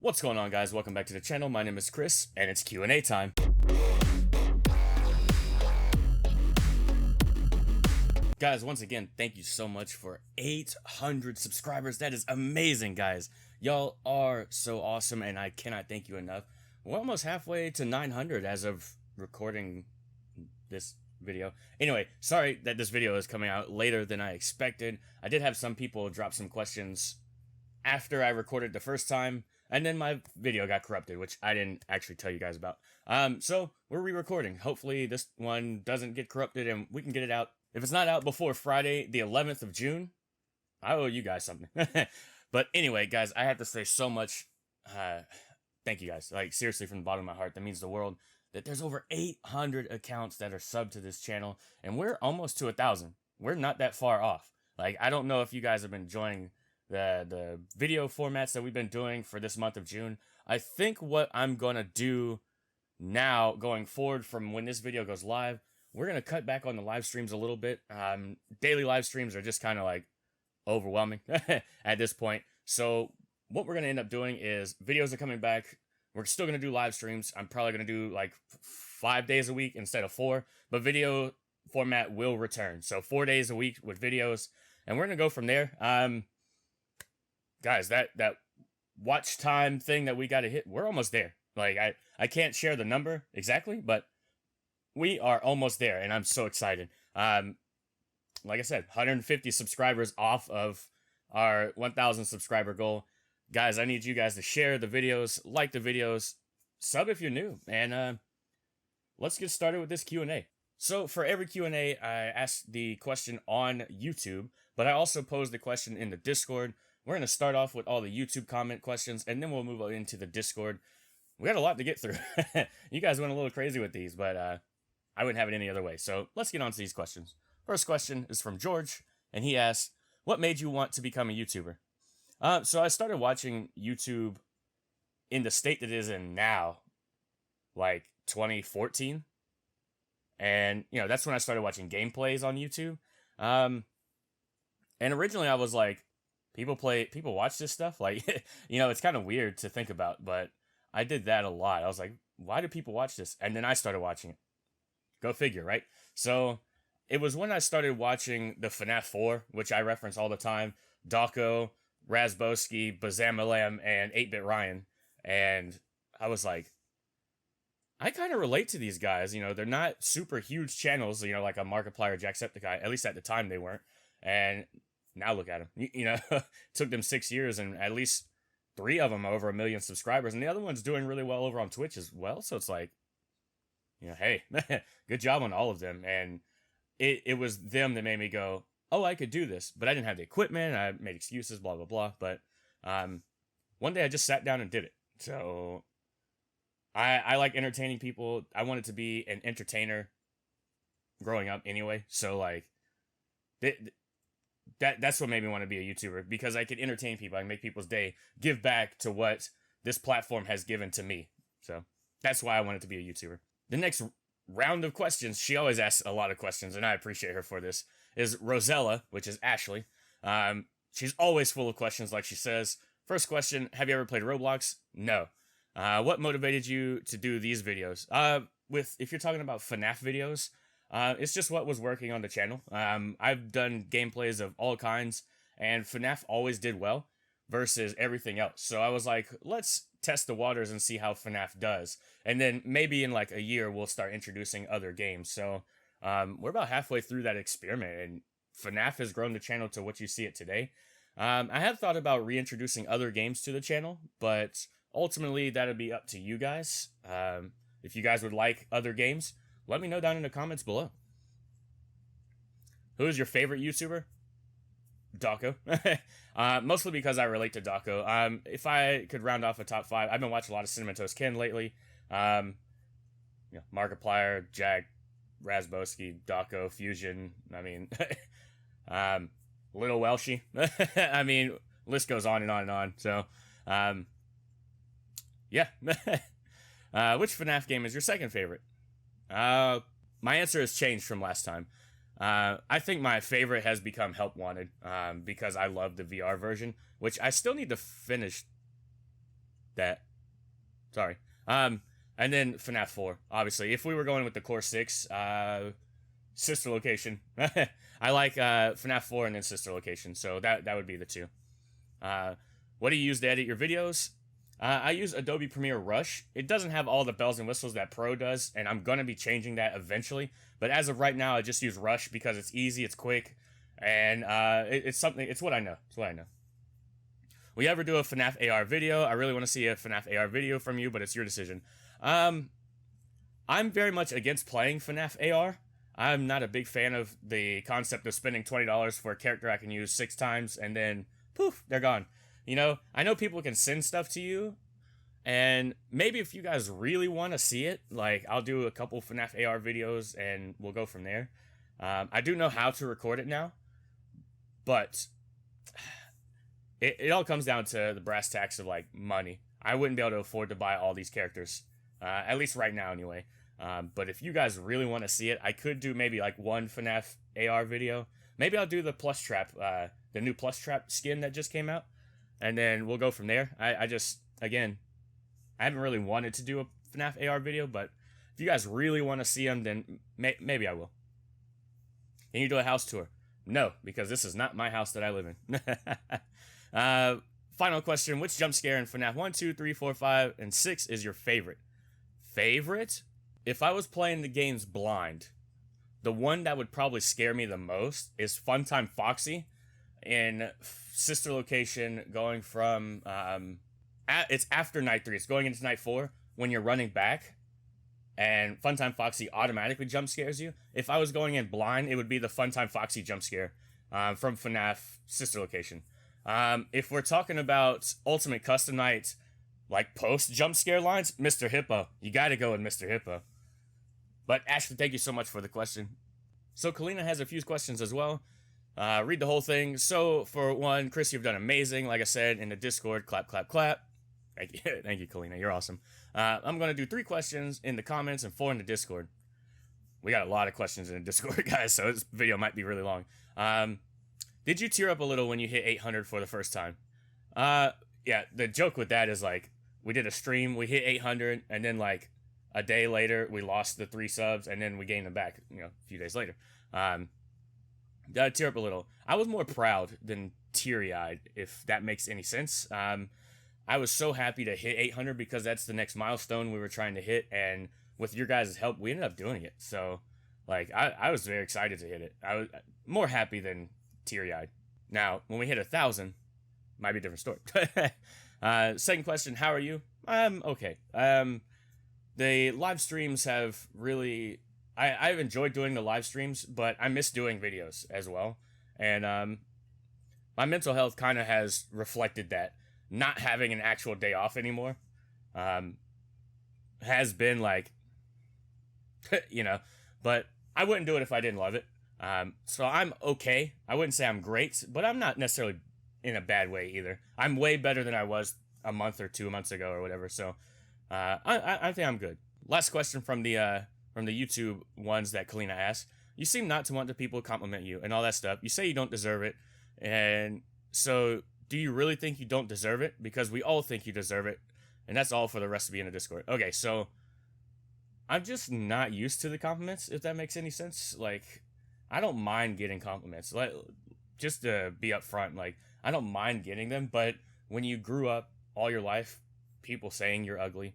What's going on, guys? Welcome back to the channel. My name is Chris, and it's Q&A time. Guys, once again, thank you so much for 800 subscribers. That is amazing, guys. Y'all are so awesome, and I cannot thank you enough. We're almost halfway to 900 as of recording this video. Anyway, sorry that this video is coming out later than I expected. I did have some people drop some questions after I recorded the first time, and then my video got corrupted, which I didn't actually tell you guys about. So we're re-recording. Hopefully this one doesn't get corrupted and we can get it out. If it's not out before Friday, the 11th of June, I owe you guys something. But anyway, guys, I have to say so much. Thank you guys. Like, seriously, from the bottom of my heart, that means the world. That there's over 800 accounts that are subbed to this channel, and we're almost to 1,000. We're not that far off. Like, I don't know if you guys have been enjoying the video formats that we've been doing for this month of June. I think what I'm gonna do now, going forward from when this video goes live, we're gonna cut back on the live streams a little bit. Daily live streams are just kind of like overwhelming at this point. So what we're gonna end up doing is videos are coming back. We're still gonna do live streams. I'm probably gonna do like 5 days a week instead of 4, but video format will return. So 4 days a week with videos, and we're gonna go from there. Guys, that watch time thing that we got to hit, we're almost there. Like, I can't share the number exactly, but we are almost there, and I'm so excited. Like I said, 150 subscribers off of our 1,000 subscriber goal. Guys, I need you guys to share the videos, like the videos, sub if you're new, and let's get started with this Q&A. So for every Q&A, I ask the question on YouTube, but I also pose the question in the Discord. We're going to start off with all the YouTube comment questions, and then we'll move on into the Discord. We got a lot to get through. You guys went a little crazy with these, but I wouldn't have it any other way. So let's get on to these questions. First question is from George, and he asks, what made you want to become a YouTuber? So I started watching YouTube in the state that it is in now, like 2014. And, you know, that's when I started watching gameplays on YouTube. And originally I was like, people watch this stuff? Like, you know, it's kind of weird to think about, but I did that a lot. I was like, why do people watch this? And then I started watching it. Go figure, right? So it was when I started watching the FNaF 4, which I reference all the time, Dawko, Razboski, Bazamalam, and 8-Bit Ryan. And I was like, I kind of relate to these guys. You know, they're not super huge channels, you know, like a Markiplier, Jacksepticeye. At least at the time they weren't. And now look at them. You know, took them 6 years, and at least 3 of them are over 1 million subscribers, and the other one's doing really well over on Twitch as well. So it's like, you know, hey, good job on all of them. And it was them that made me go, oh, I could do this, but I didn't have the equipment. I made excuses, blah, blah, blah. But one day I just sat down and did it. So I like entertaining people. I wanted to be an entertainer growing up anyway. So like, that's what made me want to be a YouTuber, because I could entertain people, I can make people's day, give back to what this platform has given to me. So that's why I wanted to be a YouTuber. The next round of questions, she always asks a lot of questions, and I appreciate her for this, is Rosella, which is Ashley. She's always full of questions, like she says. First question, have you ever played Roblox? No. What motivated you to do these videos? If you're talking about FNaF videos, it's just what was working on the channel. I've done gameplays of all kinds, and FNaF always did well versus everything else. So I was like, let's test the waters and see how FNaF does. And then maybe in like a year, we'll start introducing other games. So we're about halfway through that experiment, and FNaF has grown the channel to what you see it today. I had thought about reintroducing other games to the channel, but ultimately that'll be up to you guys. If you guys would like other games, let me know down in the comments below. Who is your favorite YouTuber? Dawko. Mostly because I relate to Dawko. If I could round off a top 5, I've been watching a lot of Cinnamon Toast Ken lately. You know, Markiplier, Jack, Razboski, Dawko, Fusion. I mean, LittleWelshie. I mean, list goes on and on and on. So, yeah. Which FNaF game is your second favorite? My answer has changed from last time. I think my favorite has become Help Wanted, because I love the VR version, which I still need to finish that. Sorry. And then FNaF 4, obviously. If we were going with the core 6, sister location. I like FNaF 4 and then sister location, so that would be the two. What do you use to edit your videos? I use Adobe Premiere Rush. It doesn't have all the bells and whistles that Pro does, and I'm going to be changing that eventually. But as of right now, I just use Rush because it's easy, it's quick, and it's what I know. It's what I know. Will you ever do a FNaF AR video? I really want to see a FNaF AR video from you, but it's your decision. I'm very much against playing FNaF AR. I'm not a big fan of the concept of spending $20 for a character I can use 6 times, and then, poof, they're gone. You know, I know people can send stuff to you, and maybe if you guys really want to see it, like, I'll do a couple FNaF AR videos, and we'll go from there. I do know how to record it now, but it all comes down to the brass tacks of, like, money. I wouldn't be able to afford to buy all these characters, at least right now, anyway. But if you guys really want to see it, I could do maybe, like, one FNaF AR video. Maybe I'll do the Plus Trap, the new Plus Trap skin that just came out. And then we'll go from there. I just, again, I haven't really wanted to do a FNaF AR video, but if you guys really want to see them, then maybe I will. Can you do a house tour? No, because this is not my house that I live in. Final question. Which jump scare in FNaF 1, 2, 3, 4, 5, and 6 is your favorite? Favorite? If I was playing the games blind, the one that would probably scare me the most is Funtime Foxy in sister location, going from it's after night 3, it's going into night 4 when you're running back, and Funtime Foxy automatically jump scares you. If I was going in blind, it would be the Funtime Foxy jump scare from FNaF sister location. If we're talking about Ultimate Custom Night, like post jump scare lines, Mr. Hippo. You gotta go with Mr. Hippo. But Ashley, thank you so much for the question. So Kalina has a few questions as well. Read the whole thing. So for one, Chris, you've done amazing. Like I said in the Discord, clap, clap, clap. Thank you, thank you, Kalina. You're awesome. I'm gonna do 3 questions in the comments and 4 in the Discord. We got a lot of questions in the Discord, guys, so this video might be really long. Did you tear up a little when you hit 800 for the first time? Yeah, the joke with that is, like, we did a stream, we hit 800, and then, like, a day later, we lost the 3 subs, and then we gained them back, you know, a few days later. Did I tear up a little? I was more proud than teary-eyed, if that makes any sense. I was so happy to hit 800 because that's the next milestone we were trying to hit, and with your guys' help, we ended up doing it. So, like, I was very excited to hit it. I was more happy than teary-eyed. Now, when we hit 1,000, might be a different story. Second question, how are you? I'm okay. The live streams have really... I've enjoyed doing the live streams, but I miss doing videos as well. And my mental health kind of has reflected that. Not having an actual day off anymore has been, like, you know, but I wouldn't do it if I didn't love it. So I'm okay. I wouldn't say I'm great, but I'm not necessarily in a bad way either. I'm way better than I was a month or 2 months ago or whatever. So I think I'm good. Last question from the YouTube ones that Kalina asked. You seem not to want the people to compliment you and all that stuff. You say you don't deserve it. And so do you really think you don't deserve it? Because we all think you deserve it. And that's all for the rest of you in the Discord. Okay, so I'm just not used to the compliments, if that makes any sense. Like, I don't mind getting compliments. Like, just to be upfront, like, I don't mind getting them, but when you grew up all your life, people saying you're ugly,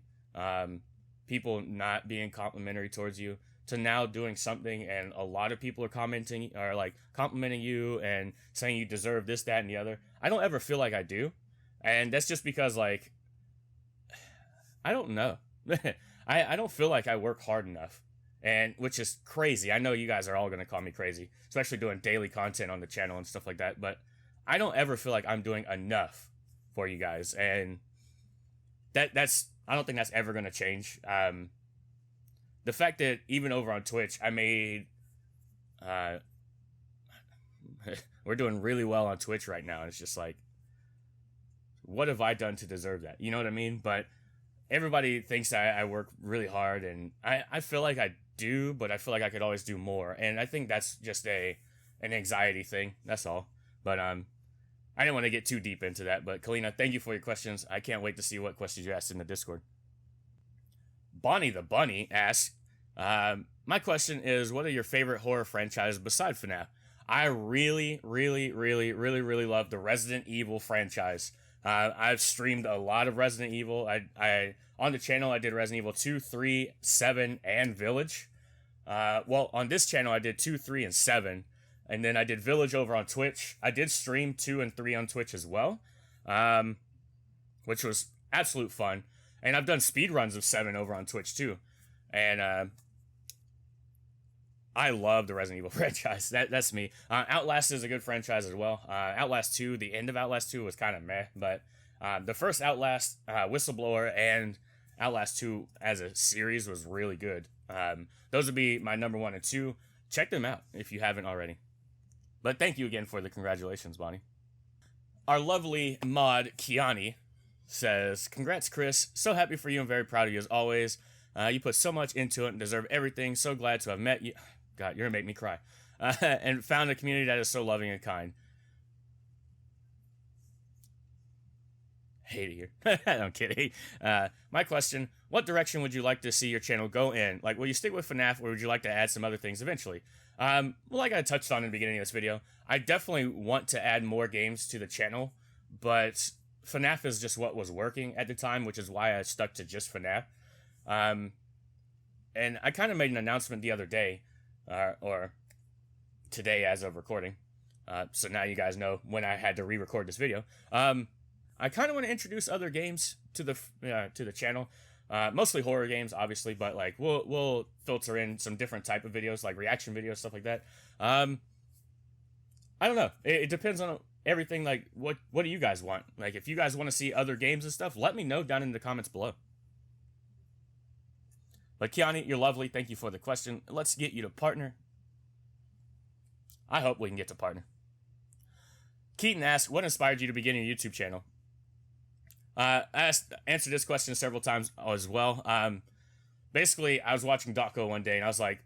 people not being complimentary towards you, to now doing something and a lot of people are commenting, or like complimenting you and saying you deserve this, that, and the other. I don't ever feel like I do. And that's just because, like, I don't know. I don't feel like I work hard enough. And which is crazy. I know you guys are all going to call me crazy, especially doing daily content on the channel and stuff like that. But I don't ever feel like I'm doing enough for you guys. And that's I don't think that's ever going to change. The fact that even over on Twitch, I made... we're doing really well on Twitch right now. It's just like, what have I done to deserve that? You know what I mean? But everybody thinks I work really hard, and I feel like I do, but I feel like I could always do more. And I think that's just an anxiety thing. That's all. But I didn't want to get too deep into that, but Kalina, thank you for your questions. I can't wait to see what questions you asked in the Discord. Bonnie the Bunny asks, my question is, what are your favorite horror franchises besides FNaF? I really, really, really, really, really love the Resident Evil franchise. I've streamed a lot of Resident Evil. I on the channel I did Resident Evil 2, 3, 7, and Village. Well, on this channel I did 2, 3, and 7, and then I did Village over on Twitch. I did stream 2 and 3 on Twitch as well, which was absolute fun. And I've done speed runs of 7 over on Twitch too, and I love the Resident Evil franchise. That's me. Outlast is a good franchise as well. Outlast 2, the end of Outlast 2 was kind of meh, but the first Outlast, Whistleblower, and Outlast 2 as a series was really good. Those would be my number 1 and 2. Check them out if you haven't already. But thank you again for the congratulations, Bonnie. Our lovely mod, QnA, says, congrats, Chris. So happy for you and very proud of you as always. You put so much into it and deserve everything. So glad to have met you. God, you're gonna make me cry. And found a community that is so loving and kind. Hate it here. I'm kidding. My question, what direction would you like to see your channel go in? Like, will you stick with FNaF, or would you like to add some other things eventually? Well, like I touched on in the beginning of this video, I definitely want to add more games to the channel, but FNaF is just what was working at the time, which is why I stuck to just FNaF. And I kind of made an announcement the other day, or today as of recording, so now you guys know when I had to re-record this video. I kind of want to introduce other games to the channel, mostly horror games, obviously, but like we'll filter in some different type of videos, like reaction videos, stuff like that. I don't know. It depends on everything. Like, what do you guys want? Like, if you guys want to see other games and stuff, let me know down in the comments below. But QnA, you're lovely. Thank you for the question. Let's get you to partner. I hope we can get to partner. Keaton asked, what inspired you to begin your YouTube channel? I answered this question several times as well. Basically, I was watching Dotco one day, and I was like,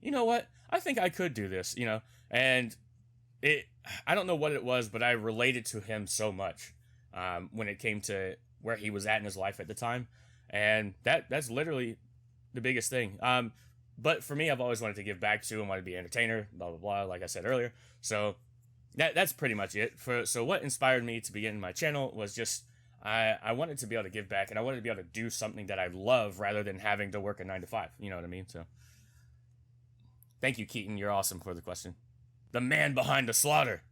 you know what? I think I could do this, you know? And I don't know what it was, but I related to him so much when it came to where he was at in his life at the time. And that's literally the biggest thing. But for me, I've always wanted to give back to and wanted to be an entertainer, blah, blah, blah, like I said earlier. So that's pretty much it. So what inspired me to begin my channel was just I wanted to be able to give back, and I wanted to be able to do something that I love rather than having to work a 9 to 5. You know what I mean? So thank you, Keaton. You're awesome for the question. The man behind the slaughter.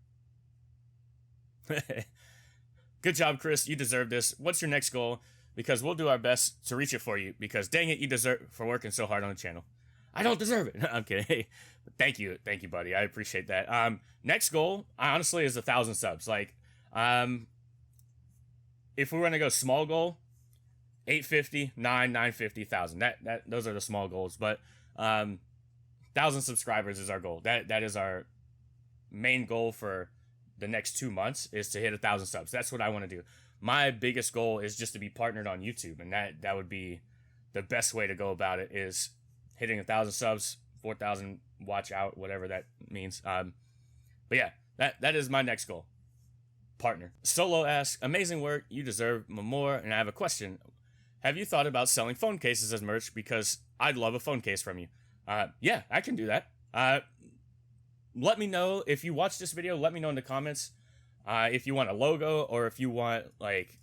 Good job, Chris. You deserve this. What's your next goal? Because we'll do our best to reach it for you, because dang it, you deserve for working so hard on the channel. I don't deserve it. I'm kidding. Thank you, buddy. I appreciate that. Next goal, honestly, is 1,000 subs. Like, if we were gonna go small goal, 850, 950, 1,000. Those are the small goals. But 1,000 subscribers is our goal. That is our main goal for the next 2 months, is to hit 1,000 subs. That's what I want to do. My biggest goal is just to be partnered on YouTube, and that would be the best way to go about it, is hitting 1,000 subs, 4,000 watch out, whatever that means. But yeah, that is my next goal. Partner. Solo asks, amazing work, you deserve more, and I have a question. Have you thought about selling phone cases as merch? Because I'd love a phone case from you. Yeah, I can do that. Let me know if you watch this video. Let me know in the comments if you want a logo, or if you want like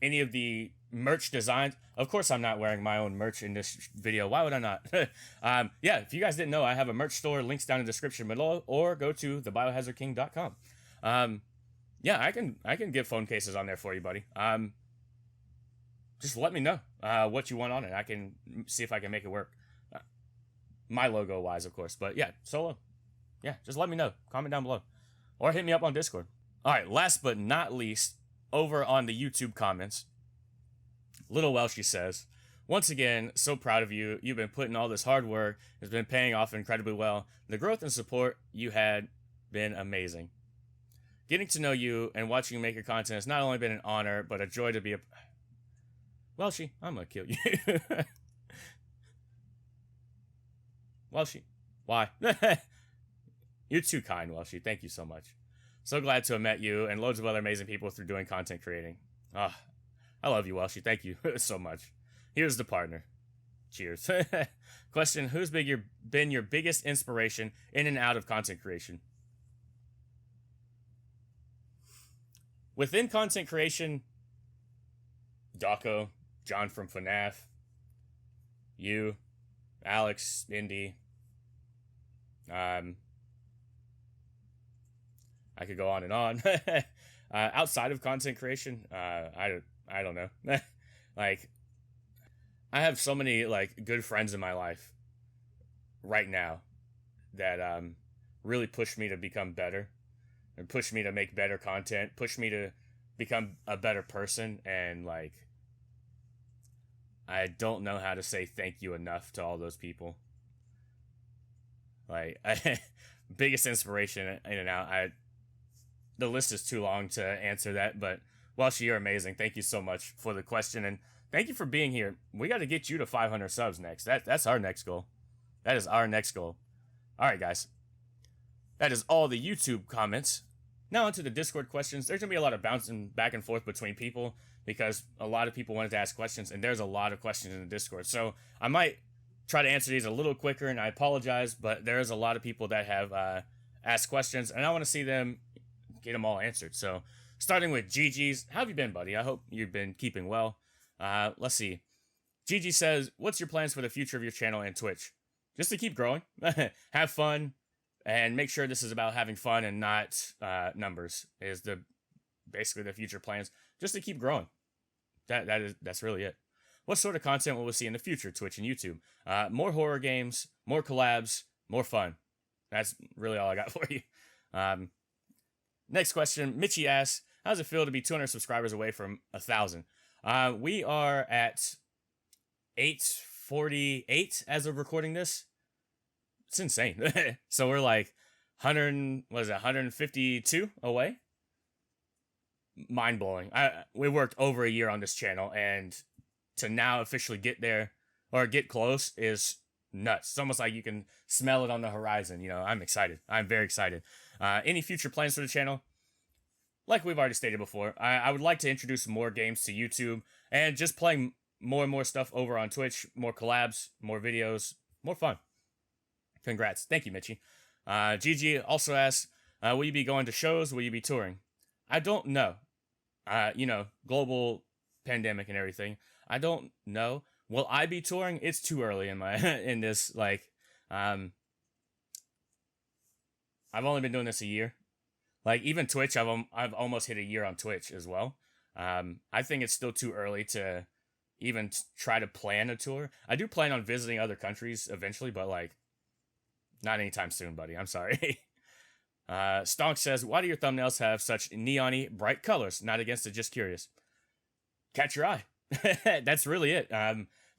any of the merch designs. Of course, I'm not wearing my own merch in this video. Why would I not? Yeah, if you guys didn't know, I have a merch store. Links down in the description below, or go to thebiohazardking.com. Yeah, I can get phone cases on there for you, buddy. Just let me know what you want on it. I can see if I can make it work. My logo wise, of course. But yeah, Solo. Yeah, just let me know. Comment down below. Or hit me up on Discord. Alright, last but not least, over on the YouTube comments, LittleWelshie says, once again, so proud of you. You've been putting all this hard work. It's been paying off incredibly well. The growth and support you had been amazing. Getting to know you and watching you make your content has not only been an honor, but a joy to be a... Welshie, I'm gonna kill you. Welshie, why? You're too kind, Welshie. Thank you so much. So glad to have met you and loads of other amazing people through doing content creating. Ah, I love you, Welshie. Thank you so much. Here's the partner. Cheers. Question: Who's been your biggest inspiration in and out of content creation? Within content creation, Dawko, John from FNaF, you, Alex, Indy. I could go on and on. Outside of content creation, I don't know. Like, I have so many like good friends in my life right now that really push me to become better and push me to make better content, push me to become a better person, and like I don't know how to say thank you enough to all those people. Like, biggest inspiration in and out. The list is too long to answer that, but Welshie, you're amazing. Thank you so much for the question, and thank you for being here. We got to get you to 500 subs next. That's our next goal. That is our next goal. All right, guys. That is all the YouTube comments. Now onto the Discord questions. There's going to be a lot of bouncing back and forth between people because a lot of people wanted to ask questions, and there's a lot of questions in the Discord. So I might try to answer these a little quicker, and I apologize, but there's a lot of people that have asked questions, and I want to see them get them all answered. So starting with GG's, how have you been, buddy? I hope you've been keeping well. Let's see. Gigi says, what's your plans for the future of your channel and Twitch? Just to keep growing, have fun, and make sure this is about having fun and not numbers. Is basically the future plans. Just to keep growing. That's really it. What sort of content will we see in the future, Twitch and YouTube? More horror games, more collabs, more fun. That's really all I got for you. Next question, Mitchie asks, how does it feel to be 200 subscribers away from 1,000? We are at 848 as of recording this. It's insane. So we're like 152 away? Mind-blowing. We worked over a year on this channel, and to now officially get there, or get close, is nuts. It's almost like you can smell it on the horizon. You know, I'm excited. I'm very excited. Any future plans for the channel? Like we've already stated before, I would like to introduce more games to YouTube and just playing more and more stuff over on Twitch, more collabs, more videos, more fun. Congrats. Thank you, Mitchie. Gigi also asks, will you be going to shows? Will you be touring? I don't know. Global pandemic and everything. I don't know. Will I be touring? It's too early in my in this. Like, I've only been doing this a year. Like, even Twitch, I've almost hit a year on Twitch as well. I think it's still too early to even try to plan a tour. I do plan on visiting other countries eventually, but like, not anytime soon, buddy. I'm sorry. Stonk says, why do your thumbnails have such neon-y bright colors? Not against it, just curious. Catch your eye. That's really it.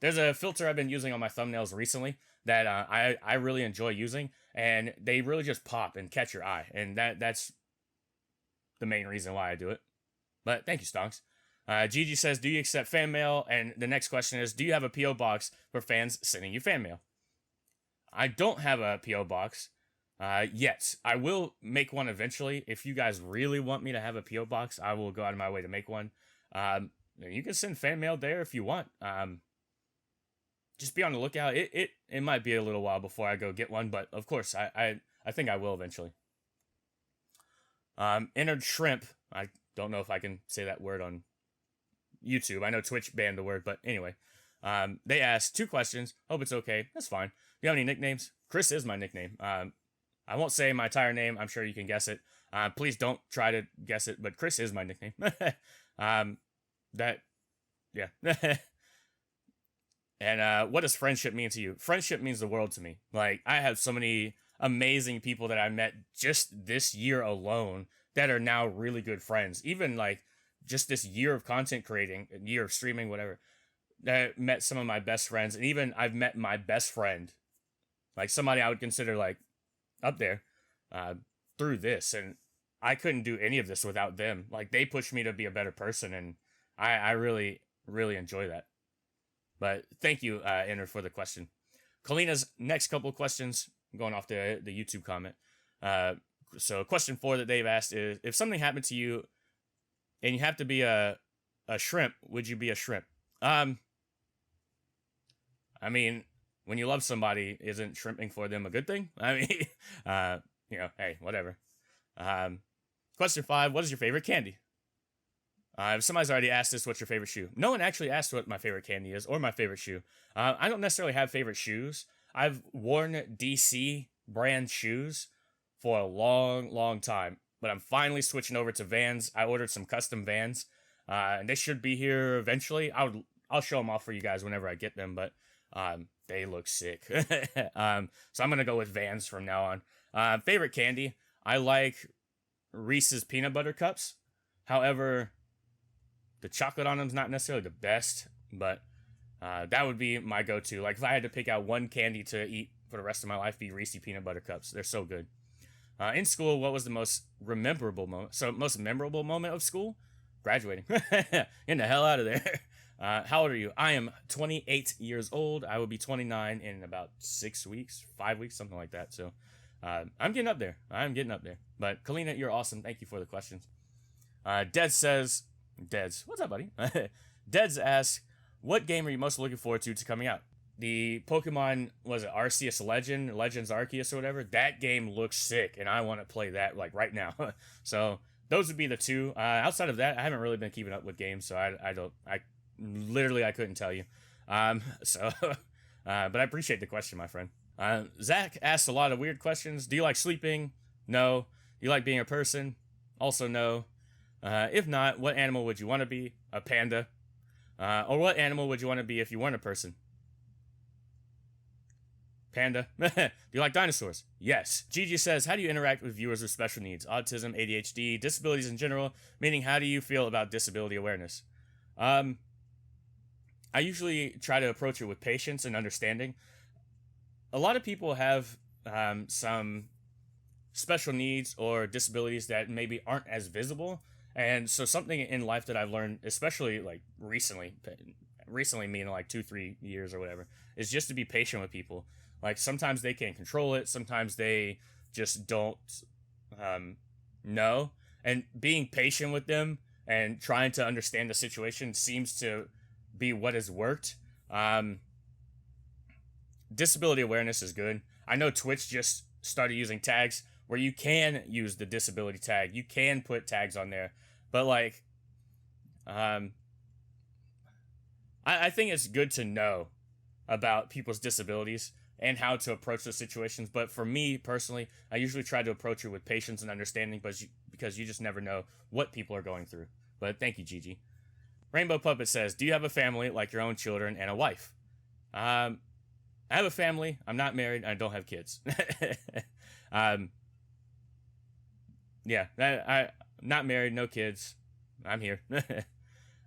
There's a filter I've been using on my thumbnails recently that I really enjoy using, and they really just pop and catch your eye, and that's the main reason why I do it. But thank you, Stonks. Gigi says, do you accept fan mail? And the next question is, do you have a P.O. box for fans sending you fan mail? I don't have a P.O. box yet. I will make one eventually. If you guys really want me to have a P.O. box, I will go out of my way to make one. You can send fan mail there if you want. Just be on the lookout. It might be a little while before I go get one, but of course, I think I will eventually. Entered Shrimp. I don't know if I can say that word on YouTube. I know Twitch banned the word, but anyway. They asked 2 questions. Hope it's okay. That's fine. Do you have any nicknames? Chris is my nickname. I won't say my entire name. I'm sure you can guess it. Please don't try to guess it, but Chris is my nickname. Yeah. And what does friendship mean to you? Friendship means the world to me. Like, I have so many amazing people that I met just this year alone that are now really good friends. Even like just this year of content creating, year of streaming, whatever, that I met some of my best friends. And even I've met my best friend, like somebody I would consider like up there, through this. And I couldn't do any of this without them. Like, they pushed me to be a better person, and I really, really enjoy that. But thank you, Enter, for the question. Kalina's next couple of questions, going off the YouTube comment. So question 4 that they've asked is, if something happened to you and you have to be a shrimp, would you be a shrimp? I mean, when you love somebody, isn't shrimping for them a good thing? I mean, hey, whatever. Question 5, what is your favorite candy? If somebody's already asked this, what's your favorite shoe? No one actually asked what my favorite candy is or my favorite shoe. I don't necessarily have favorite shoes. I've worn DC brand shoes for a long, long time, but I'm finally switching over to Vans. I ordered some custom Vans, and they should be here eventually. I'll show them off for you guys whenever I get them, but they look sick. So I'm gonna go with Vans from now on. Favorite candy? I like Reese's peanut butter cups. However, the chocolate on them is not necessarily the best, but that would be my go-to. Like, if I had to pick out one candy to eat for the rest of my life, be Reese's peanut butter cups. They're so good. In school, what was the most memorable moment? So, most memorable moment of school? Graduating. Getting the hell out of there. How old are you? I am 28 years old. I will be 29 in about 6 weeks, 5 weeks, something like that. So, I'm getting up there. But, Kalina, you're awesome. Thank you for the questions. Deds, what's up, buddy? Deds asks, what game are you most looking forward to coming out? The Pokemon, was it Arceus Legends Arceus or whatever? That game looks sick, and I want to play that, like, right now. So, those would be the two. Outside of that, I haven't really been keeping up with games, so I couldn't tell you. But I appreciate the question, my friend. Zach asked a lot of weird questions. Do you like sleeping? No. Do you like being a person? Also no. If not, what animal would you want to be? A panda. Or what animal would you want to be if you weren't a person? Panda. Do you like dinosaurs? Yes. Gigi says, how do you interact with viewers with special needs? Autism, ADHD, disabilities in general, meaning how do you feel about disability awareness? I usually try to approach it with patience and understanding. A lot of people have some special needs or disabilities that maybe aren't as visible. And so something in life that I've learned, especially like recently meaning like 2-3 years or whatever, is just to be patient with people. Like, sometimes they can't control it. Sometimes they just don't know. And being patient with them and trying to understand the situation seems to be what has worked. Disability awareness is good. I know Twitch just started using tags where you can use the disability tag. You can put tags on there. But, like, I think it's good to know about people's disabilities and how to approach those situations. But for me, personally, I usually try to approach it with patience and understanding because you just never know what people are going through. But thank you, Gigi. Rainbow Puppet says, do you have a family like your own children and a wife? I have a family. I'm not married. I don't have kids. Yeah, I'm not married, no kids. I'm here.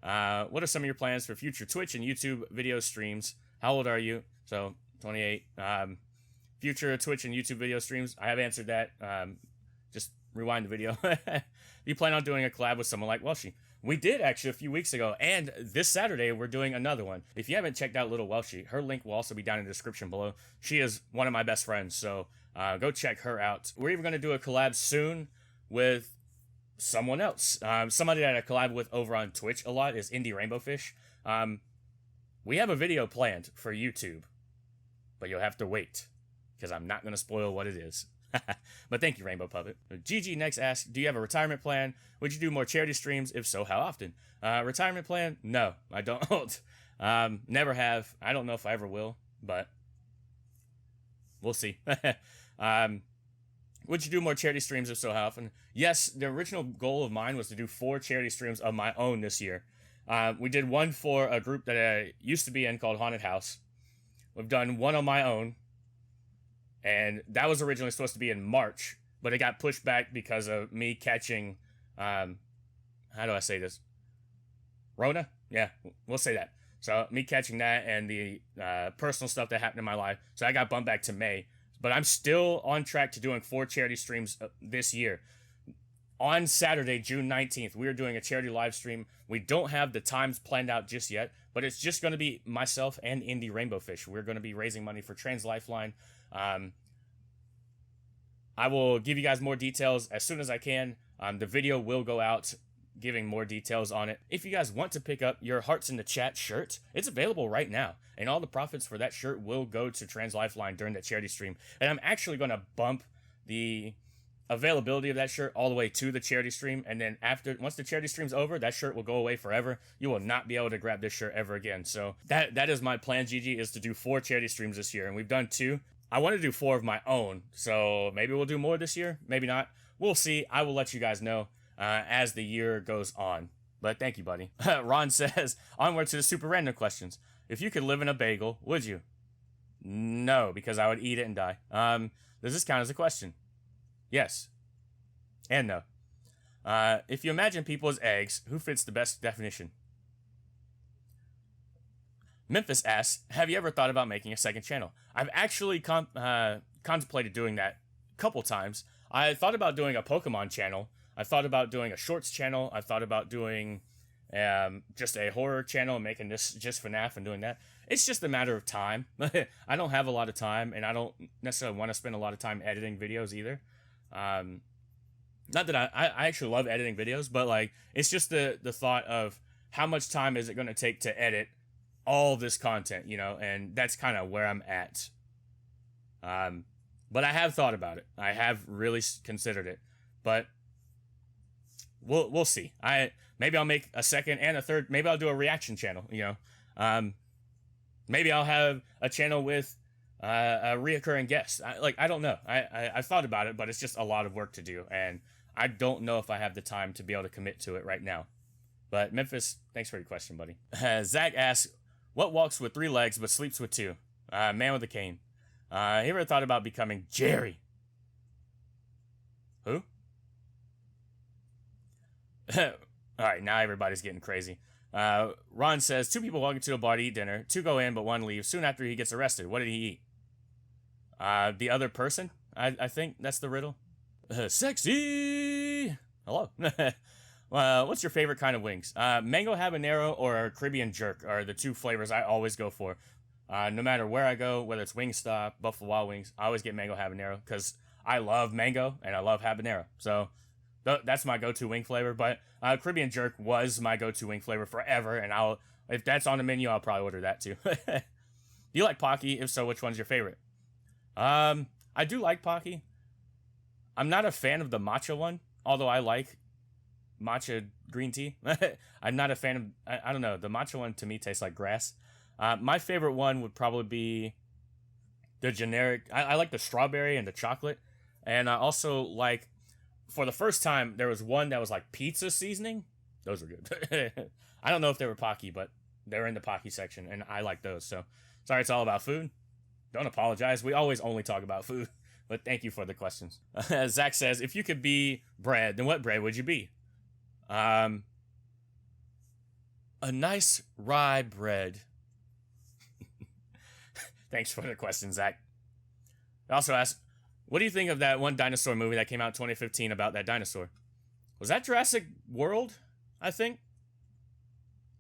What are some of your plans for future Twitch and YouTube video streams? How old are you? So, 28. Future Twitch and YouTube video streams, I have answered that. Just rewind the video. You plan on doing a collab with someone like Welshie? We did, actually, a few weeks ago, and this Saturday, we're doing another one. If you haven't checked out LittleWelshie, her link will also be down in the description below. She is one of my best friends, so go check her out. We're even going to do a collab soon with someone else. Somebody that I collab with over on Twitch a lot is Indie Rainbowfish. We have a video planned for YouTube, but you'll have to wait, because I'm not going to spoil what it is. But thank you, Rainbow Puppet. Gigi next asks, do you have a retirement plan? Would you do more charity streams? If so, how often? Retirement plan? No, I don't. Never have. I don't know if I ever will, but we'll see. Would you do more charity streams? If so, how often? Yes, the original goal of mine was to do 4 charity streams of my own this year. We did one for a group that I used to be in called Haunted House. We've done one on my own. And that was originally supposed to be in March, but it got pushed back because of me catching, how do I say this? Rona? Yeah, we'll say that. So me catching that and the personal stuff that happened in my life. So I got bumped back to May. But I'm still on track to doing 4 charity streams this year. On Saturday, June 19th, we are doing a charity live stream. We don't have the times planned out just yet, but it's just going to be myself and Indie Rainbowfish. We're going to be raising money for Trans Lifeline. I will give you guys more details as soon as I can. The video will go out giving more details on it. If you guys want to pick up your Hearts in the Chat shirt, it's available right now. And all the profits for that shirt will go to Trans Lifeline during the charity stream. And I'm actually going to bump the availability of that shirt all the way to the charity stream. And then once the charity stream's over, that shirt will go away forever. You will not be able to grab this shirt ever again. So that is my plan, Gigi, is to do 4 charity streams this year. And we've done 2. I want to do 4 of my own. So maybe we'll do more this year. Maybe not. We'll see. I will let you guys know as the year goes on. But thank you, buddy. Ron says, onward to the super random questions. If you could live in a bagel, would you? No, because I would eat it and die. Does this count as a question? Yes. And no. If you imagine people as eggs, who fits the best definition? Memphis asks, have you ever thought about making a second channel? I've actually contemplated doing that a couple times. I thought about doing a Pokemon channel. I thought about doing a shorts channel. I thought about doing just a horror channel and making this just FNaF and doing that. It's just a matter of time. I don't have a lot of time, and I don't necessarily want to spend a lot of time editing videos either. Not that I actually love editing videos, but like it's just the thought of how much time is it going to take to edit all this content, you know, and that's kind of where I'm at. But I have thought about it. I have really considered it, but we'll see. Maybe I'll make a second and a third. Maybe I'll do a reaction channel, you know. Maybe I'll have a channel with a reoccurring guest. I don't know. I thought about it, but it's just a lot of work to do, and I don't know if I have the time to be able to commit to it right now. But Memphis, thanks for your question, buddy. Zach asks, what walks with 3 legs but sleeps with 2? Man with a cane. You ever thought about becoming Jerry? Who? Alright, now everybody's getting crazy. Ron says, 2 people walk into a bar to eat dinner. 2 go in, but 1 leaves soon after he gets arrested. What did he eat? The other person? I think that's the riddle. Sexy! Hello. What's your favorite kind of wings? Mango habanero or Caribbean jerk are the 2 flavors I always go for. No matter where I go, whether it's Wingstop, Buffalo Wild Wings, I always get mango habanero because I love mango and I love habanero. So that's my go-to wing flavor. But Caribbean jerk was my go-to wing flavor forever, and if that's on the menu, I'll probably order that too. Do you like Pocky? If so, which one's your favorite? I do like Pocky. I'm not a fan of the matcha one, although I like matcha green tea. I'm not a fan of, I don't know, the matcha one to me tastes like grass. My favorite one would probably be the generic, I like the strawberry and the chocolate, and I also like, for the first time, there was one that was like pizza seasoning. Those were good. I don't know if they were Pocky, but they were in the Pocky section, and I like those. So, sorry it's all about food. Don't apologize. We always only talk about food, but thank you for the questions. Zach says, if you could be bread, then what bread would you be? A nice rye bread. Thanks for the question, Zach. I also asked, what do you think of that one dinosaur movie that came out in 2015 about that dinosaur? Was that Jurassic World, I think?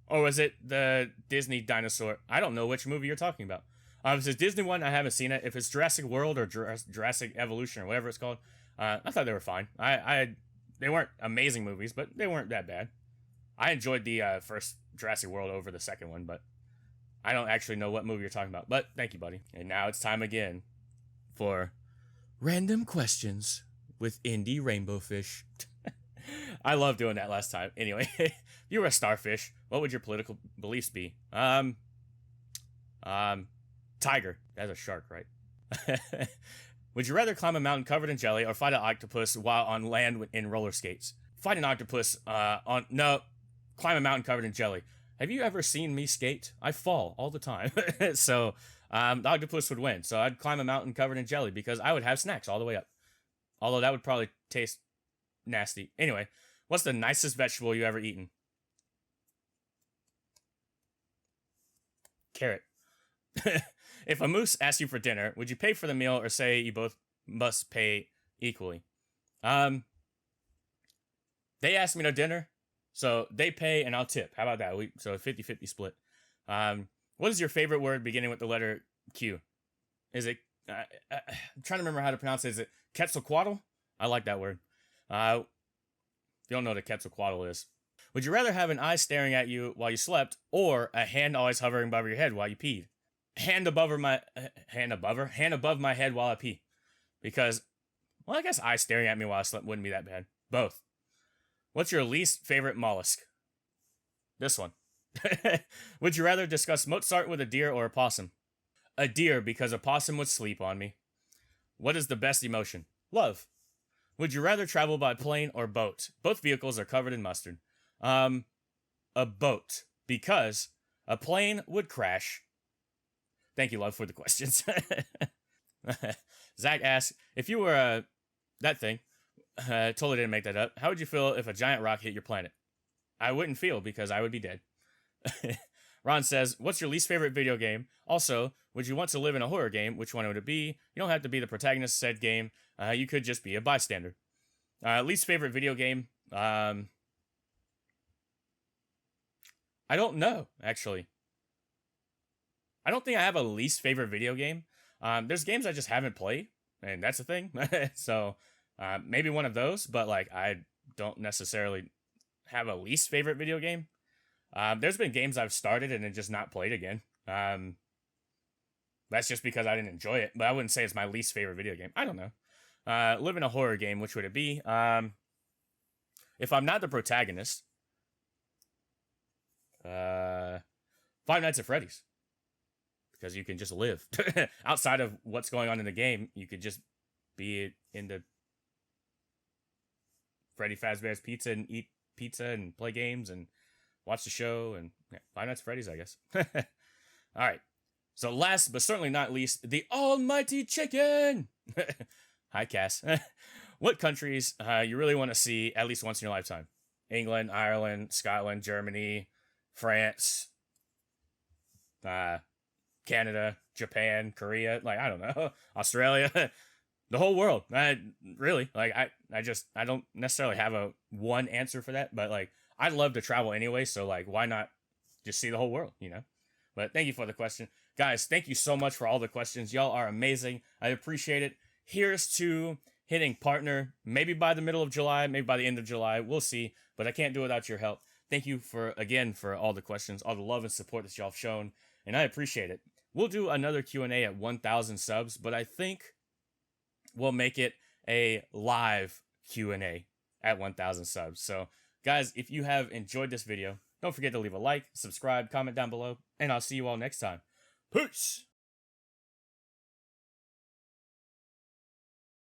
Or was it the Disney dinosaur? I don't know which movie you're talking about. If it's Disney one, I haven't seen it. If it's Jurassic World or Jurassic Evolution or whatever it's called, I thought they were fine. They weren't amazing movies, but they weren't that bad. I enjoyed the first Jurassic World over the second one, but I don't actually know what movie you're talking about. But thank you, buddy. And now it's time again for Random Questions with Indy Rainbowfish. I love doing that last time. Anyway, if you were a starfish, what would your political beliefs be? Tiger. That's a shark, right? Would you rather climb a mountain covered in jelly or fight an octopus while on land in roller skates? Fight an octopus climb a mountain covered in jelly. Have you ever seen me skate? I fall all the time. So, the octopus would win. So I'd climb a mountain covered in jelly because I would have snacks all the way up. Although that would probably taste nasty. Anyway, what's the nicest vegetable you ever eaten? Carrot. If a moose asked you for dinner, would you pay for the meal or say you both must pay equally? They asked me to dinner, so they pay and I'll tip. How about that? So a 50-50 split. What is your favorite word beginning with the letter Q? Is it I'm trying to remember how to pronounce it. Is it Quetzalcoatl? I like that word. If you don't know what a Quetzalcoatl is. Would you rather have an eye staring at you while you slept, or a hand always hovering above your head while you peed? Hand above my head while I pee. Because, well, I guess eye staring at me while I slept wouldn't be that bad. Both. What's your least favorite mollusk? This one. Would you rather discuss Mozart with a deer or a possum? A deer, because a possum would sleep on me. What is the best emotion? Love. Would you rather travel by plane or boat? Both vehicles are covered in mustard. A boat, because a plane would crash. Thank you, love, for the questions. Zach asks, if you were that thing, totally didn't make that up, how would you feel if a giant rock hit your planet? I wouldn't feel, because I would be dead. Ron says, what's your least favorite video game? Also, would you want to live in a horror game? Which one would it be? You don't have to be the protagonist of said game. You could just be a bystander. Least favorite video game? I don't know, actually. I don't think I have a least favorite video game. There's games I just haven't played, and that's a thing. So, maybe one of those, but, like, I don't necessarily have a least favorite video game. There's been games I've started and then just not played again. That's just because I didn't enjoy it, but I wouldn't say it's my least favorite video game. I don't know. Live in a horror game, which would it be? If I'm not the protagonist, Five Nights at Freddy's. Because you can just live. Outside of what's going on in the game, you could just be into Freddy Fazbear's Pizza and eat pizza and play games and watch the show and Five Nights at Freddy's, I guess. All right. So last but certainly not least, the almighty chicken. Hi, Cass. What countries you really want to see at least once in your lifetime? England, Ireland, Scotland, Germany, France, Canada, Japan, Korea, like, I don't know, Australia, the whole world. Really, like, I don't necessarily have a one answer for that, but, like, I'd love to travel anyway, so, like, why not just see the whole world, you know? But thank you for the question. Guys, thank you so much for all the questions. Y'all are amazing. I appreciate it. Here's to hitting partner, maybe by the middle of July, maybe by the end of July. We'll see, but I can't do it without your help. Thank you for all the questions, all the love and support that y'all have shown, and I appreciate it. We'll do another Q&A at 1,000 subs, but I think we'll make it a live Q&A at 1,000 subs. So, guys, if you have enjoyed this video, don't forget to leave a like, subscribe, comment down below, and I'll see you all next time. Peace!